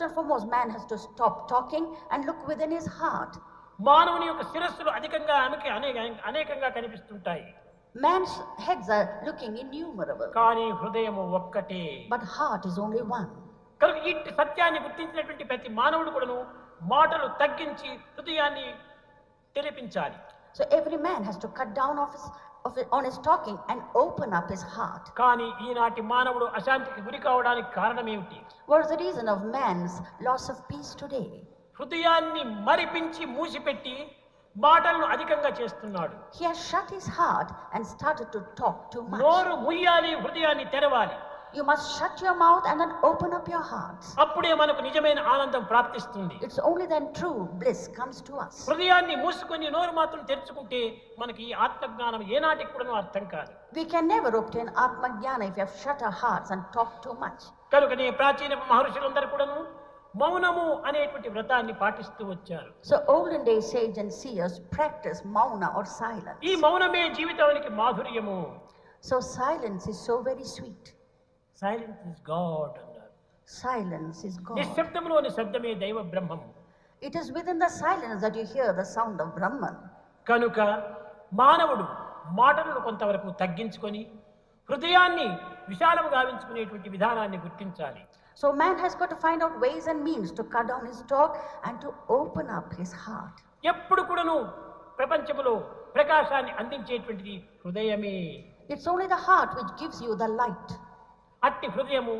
first and foremost, man has to stop talking and look within his heart. మానవుని యొక్క శిరస్సులు అధికంగా ఆమెకి అనేకంగా కనిపిస్తుంటాయి. Man's heads are looking innumerable, కానీ హృదయము ఒక్కటే. but heart is only one. కనుక ఈ సత్యాన్ని గుర్తించినటువంటి ప్రతి మానవుడు కూడాను మాటలు తగ్గించి హృదయాన్ని తెరిపించాలి. So every man has to cut down on his talking and open up his heart. కానీ ఈనాటి మానవుడు అశాంతికి గురి కావడానికి కారణం ఏమిటి? What is the reason of man's loss of peace today? హృదయాన్ని మరిపించి మూసిపెట్టి మాటలను అధికంగా చేస్తున్నాడు. He has shut his heart and started to talk too much. నోరు ముయ్యాలి, హృదయాన్ని తెరవాలి. You must shut your mouth and then open up your hearts. అప్పుడే మనకు నిజమైన ఆనందం ప్రాప్తిస్తుంది. It's only then true bliss comes to us. హృదయాన్ని మూసుకొని నోరు మాత్రం తెరుచుకుంటే మనకి ఈ ఆత్మజ్ఞానం ఏనాటికి కూడా అర్థం కాదు. We can never obtain Atma Jnana if we have shut our hearts and talked too much. కనుకనే ప్రాచీన మహర్షులందరూ కూడాను మౌనము అనేటువంటి వ్రతాన్ని పాటిస్తూ వచ్చారు. So olden days sage and seers practice mauna or silence. ఈ మౌనమే జీవితానికి మాధుర్యము. So silence is so very sweet. Silence is God అన్నారు. Silence is God. నిశ్శబ్దంలోని శబ్దమే దైవ బ్రహ్మం. It is within the silence that you hear the sound of Brahman. కనుక మానవుడు మాటలను కొంతవరకు తగ్గించుకొని హృదయాన్ని విశాలము గావించుకునేటువంటి విధానాన్ని గుర్తించాలి. So man has got to find out ways and means to cut down his talk and to open up his heart. ఎప్పుడు కూడాను ప్రపంచములో ప్రకాశాన్ని అందించేటువంటిది హృదయమే. It's only the heart which gives you the light. అట్టి హృదయము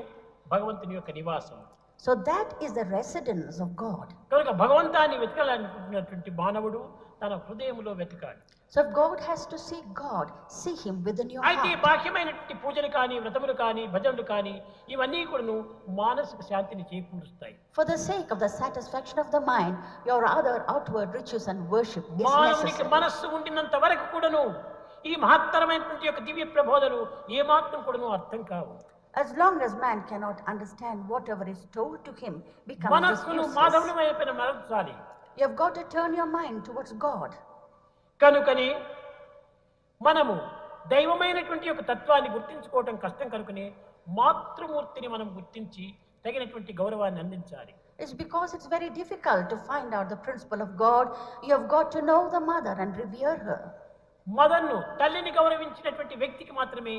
భగవంతుని యొక్క నివాసం. So that is the residence of God. కనుక భగవంతాన్ని వెతకాలనుకుంటున్నటువంటి మానవుడు తన హృదయములో వెతకాలి. So if God has to seek God, see him within your అయితే heart. బాహ్యమైనటువంటి పూజలు కానీ వ్రతములు కానీ భజనలు కానీ ఇవన్నీ కూడాను మానసిక శాంతిని చేకూరుస్తాయి. For the sake of the satisfaction of the mind, your other outward rituals and worship is మానవునికి necessary. మనస్సు ఉండినంత వరకు కూడాను ఈ మహత్తరమైనటువంటి యొక్క దివ్య ప్రబోధలు ఏమాత్రం కూడాను అర్థం కావు. As long as man cannot understand whatever is told to him, becomes మనస్సును useless. మాధవుని వైపున మరల్చాలి. You have got to turn your mind towards God. కనుకనే మనము దైవమైనటువంటి యొక్క తత్వాన్ని గుర్తించుకోవటం కష్టం కనుకనే మాతృమూర్తిని మనం గుర్తించి తగినటువంటి గౌరవాన్ని అందించాలి. It's because it's very difficult to find out the principle of God. You have got to know the mother and revere her. మదన్ను తల్లిని గౌరవించినటువంటి వ్యక్తికి మాత్రమే